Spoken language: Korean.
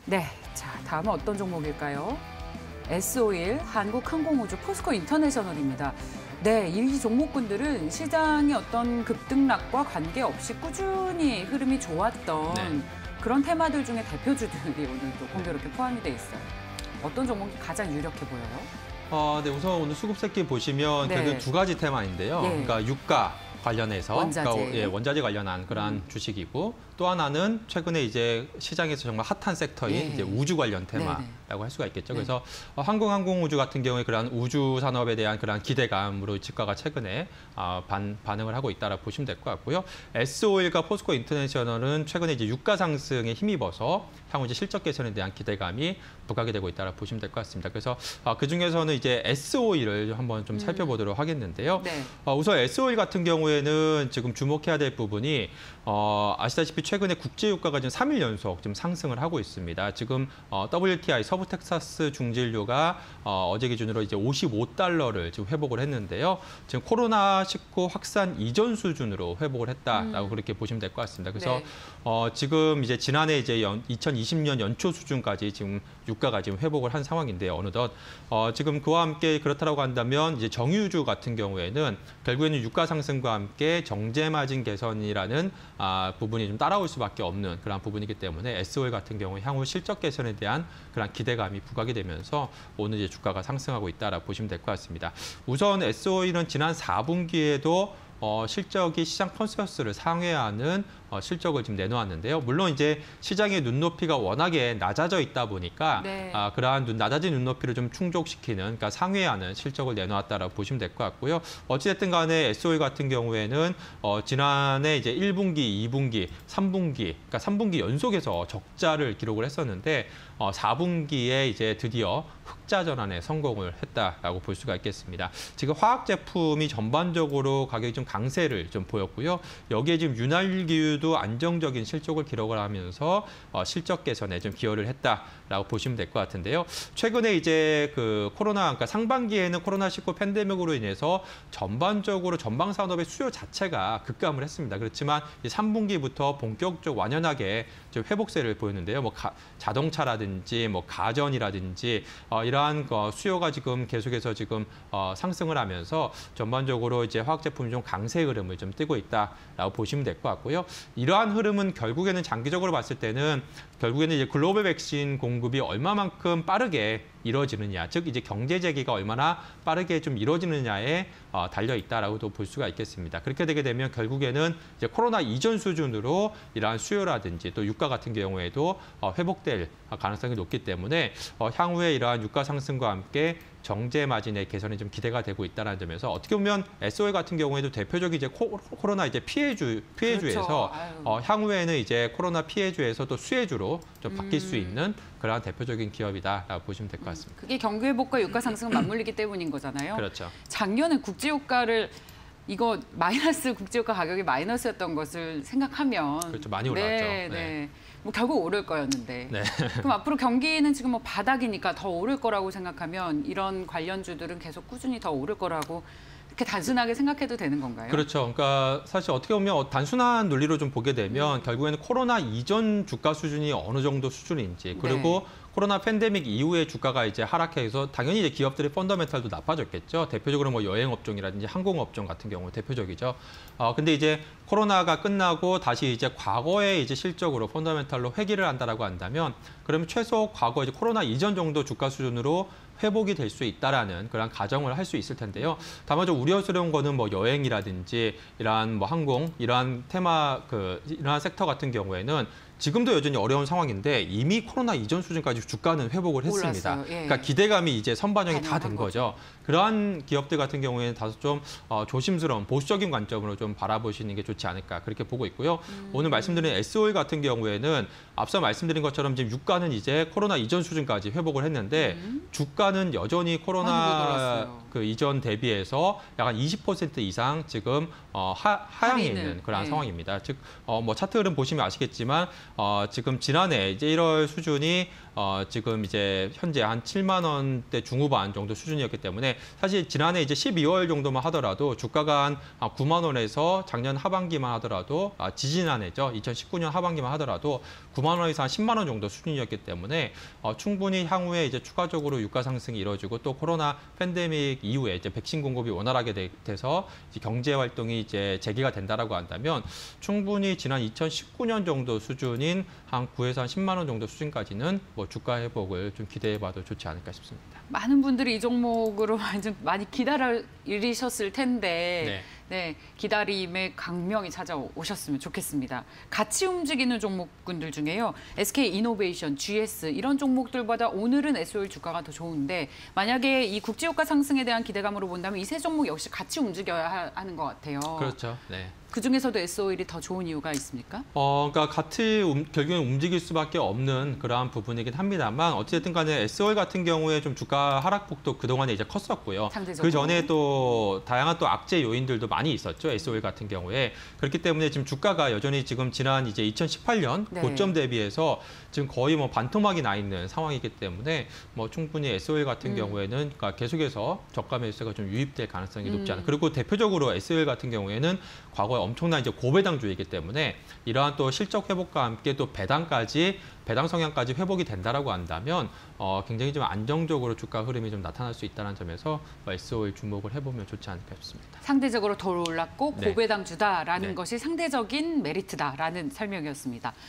네, 자 다음은 어떤 종목일까요? S-오일, 한국항공우주, 포스코 인터내셔널입니다. 네, 이 종목군들은 시장의 어떤 급등락과 관계없이 꾸준히 흐름이 좋았던 그런 테마들 중에 대표주들이 오늘도 공교롭게 포함이 돼 있어요. 어떤 종목이 가장 유력해 보여요? 네, 우선 오늘 수급새끼 보시면 그래도 두 가지 테마인데요. 그러니까 유가 관련해서 원자재. 원자재 관련한 그러한 주식이고 또 하나는 최근에 이제 시장에서 정말 핫한 섹터인 이제 우주 관련 테마라고 할 수가 있겠죠. 그래서 한국항공우주 같은 경우에 그러한 우주 산업에 대한 그러한 기대감으로 주가가 최근에 반응을 하고 있다라고 보시면 될 것 같고요. S-오일과 포스코 인터내셔널은 최근에 이제 유가 상승에 힘입어서 향후 이제 실적 개선에 대한 기대감이 부각이 되고 있다라고 보시면 될 것 같습니다. 그래서 그 중에서는 이제 S-오일을 한번 좀 살펴보도록 하겠는데요. 우선 S-오일 같은 경우에는 지금 주목해야 될 부분이 아시다시피 최근에 국제유가가 지금 3일 연속 좀 상승을 하고 있습니다. 지금 WTI 서부 텍사스 중진료가 어제 기준으로 이제 $55를 지금 회복을 했는데요. 지금 코로나19 확산 이전 수준으로 회복을 했다라고 그렇게 보시면 될 것 같습니다. 그래서 지금 이제 지난해 이제 2020년 연초 수준까지 지금 유가가 지금 회복을 한 상황인데요. 어느덧 지금 그와 함께 그렇다라고 한다면 이제 정유주 같은 경우에는 결국에는 유가 상승과 함께 정제 마진 개선이라는 부분이 좀 따라올 수밖에 없는 그런 부분이기 때문에 S-오일 같은 경우 향후 실적 개선에 대한 그런 기대감이 부각이 되면서 오늘 이제 주가가 상승하고 있다라고 보시면 될 것 같습니다. 우선 S-오일은 지난 4분기에도 실적이 시장 컨센서스를 상회하는 실적을 지금 내놓았는데요. 물론 이제 시장의 눈높이가 워낙에 낮아져 있다 보니까 그러한 낮아진 눈높이를 좀 충족시키는, 그러니까 상회하는 실적을 내놓았다라고 보시면 될 것 같고요. 어찌됐든 간에 S-오일 같은 경우에는 지난해 이제 1분기, 2분기, 3분기, 그러니까 3분기 연속해서 적자를 기록을 했었는데 4분기에 이제 드디어 흑자 전환에 성공을 했다라고 볼 수가 있겠습니다. 지금 화학 제품이 전반적으로 가격이 좀 강세를 좀 보였고요. 여기에 지금 윤활기유도 안정적인 실적을 기록을 하면서 실적 개선에 좀 기여를 했다라고 보시면 될 것 같은데요. 최근에 이제 그러니까 상반기에는 코로나19 팬데믹으로 인해서 전반적으로 전방 산업의 수요 자체가 급감을 했습니다. 그렇지만 3분기부터 본격적 완연하게 좀 회복세를 보였는데요. 뭐 자동차라든지 뭐 가전이라든지 이러한 수요가 지금 계속해서 지금 상승을 하면서 전반적으로 이제 화학 제품이 좀 강세 흐름을 좀 띠고 있다라고 보시면 될 것 같고요. 이러한 흐름은 결국에는 장기적으로 봤을 때는 결국에는 이제 글로벌 백신 공급이 얼마만큼 빠르게 이루어지느냐, 즉 이제 경제 재개가 얼마나 빠르게 좀 이루어지느냐에 달려 있다라고도 볼 수가 있겠습니다. 그렇게 되게 되면 결국에는 이제 코로나 이전 수준으로 이러한 수요라든지 또 유가 같은 경우에도 회복될 가능성이 높기 때문에 향후에 이러한 유가 상승과 함께 정제 마진의 개선이 좀 기대가 되고 있다는 점에서 어떻게 보면 S-오일 같은 경우에도 대표적인 이제 코로나 이제 피해주에서 향후에는 이제 코로나 피해주에서 또 수혜주로 좀 바뀔 수 있는 그러한 대표적인 기업이다라고 보시면 될 것 같습니다. 그게 경기 회복과 유가 상승은 맞물리기 때문인 거잖아요. 그렇죠. 작년에 국제유가를 이거 국제유가 가격이 마이너스였던 것을 생각하면 그렇죠. 많이 올라왔죠. 뭐 결국 오를 거였는데. 그럼 앞으로 경기는 지금 뭐 바닥이니까 더 오를 거라고 생각하면 이런 관련주들은 계속 꾸준히 더 오를 거라고 이렇게 단순하게 생각해도 되는 건가요? 그렇죠. 그러니까 사실 어떻게 보면 단순한 논리로 좀 보게 되면 결국에는 코로나 이전 주가 수준이 어느 정도 수준인지 그리고 코로나 팬데믹 이후에 주가가 이제 하락해서 당연히 이제 기업들의 펀더멘탈도 나빠졌겠죠. 대표적으로 뭐 여행업종이라든지 항공업종 같은 경우 대표적이죠. 근데 이제 코로나가 끝나고 다시 이제 과거의 이제 실적으로 펀더멘탈로 회귀를 한다라고 한다면 그러면 최소 과거 이제 코로나 이전 정도 주가 수준으로 회복이 될 수 있다라는 그런 가정을 할 수 있을 텐데요. 다만 좀 우려스러운 거는 뭐 여행이라든지 이러한 뭐 항공 이러한 테마 이러한 섹터 같은 경우에는 지금도 여전히 어려운 상황인데 이미 코로나 이전 수준까지 주가는 회복을 했습니다. 그러니까 기대감이 이제 선반영이 다 된 거죠. 그러한 기업들 같은 경우에는 다소 좀 조심스러운 보수적인 관점으로 좀 바라보시는 게 좋지 않을까 그렇게 보고 있고요. 오늘 말씀드린 S-오일 같은 경우에는 앞서 말씀드린 것처럼 지금 유가는 이제 코로나 이전 수준까지 회복을 했는데 주가는 여전히 코로나 이전 대비해서 약 한 20% 이상 지금 하향해 있는 그런 상황입니다. 즉 뭐 차트 흐름 보시면 아시겠지만 지금 지난해 이제 1월 수준이 지금 이제 현재 한 7만 원대 중후반 정도 수준이었기 때문에 사실 지난해 이제 12월 정도만 하더라도 주가가 한 9만 원에서 작년 하반기만 하더라도 지지난해죠. 2019년 하반기만 하더라도 9만 원에서 한 10만 원 정도 수준이었기 때문에 충분히 향후에 이제 추가적으로 유가 상승이 이루어지고 또 코로나 팬데믹 이후에 이제 백신 공급이 원활하게 돼서 이제 경제 활동이 이제 재개가 된다라고 한다면 충분히 지난 2019년 정도 수준인 한 9에서 한 10만 원 정도 수준까지는 뭐 주가 회복을 좀 기대해봐도 좋지 않을까 싶습니다. 많은 분들이 이 종목으로 많이 기다리셨을 텐데 네, 기다림의 강명이 찾아오셨으면 좋겠습니다. 같이 움직이는 종목군들 중에요. SK이노베이션, GS 이런 종목들보다 오늘은 SO일 주가가 더 좋은데 만약에 이 국제유가 상승에 대한 기대감으로 본다면 이 세 종목 역시 같이 움직여야 하는 것 같아요. 그렇죠. 네. 그중에서도 SO일이 더 좋은 이유가 있습니까? 그러니까 같이 결국엔 움직일 수밖에 없는 그러한 부분이긴 합니다만 어찌됐든 간에 SO일 같은 경우에 좀 주가 하락폭도 그동안에 이제 컸었고요. 상대적으로. 그 전에 또 다양한 또 악재 요인들도 많이 있었죠. SO일 같은 경우에. 그렇기 때문에 지금 주가가 여전히 지금 지난 이제 2018년 네. 고점 대비해서 지금 거의 뭐 반토막이 나 있는 상황이기 때문에 뭐 충분히 SO일 같은 경우에는 그러니까 계속해서 저가 매수세가 좀 유입될 가능성이 높지 않아. 그리고 대표적으로 SO일 같은 경우에는 과거에 엄청난 이제 고배당주이기 때문에 이러한 또 실적 회복과 함께 또 배당 성향까지 회복이 된다라고 한다면 굉장히 좀 안정적으로 주가 흐름이 좀 나타날 수 있다는 점에서 SO일 주목을 해보면 좋지 않을까 싶습니다. 상대적으로 덜 올랐고 네. 고배당주다라는 네. 것이 상대적인 메리트다라는 설명이었습니다.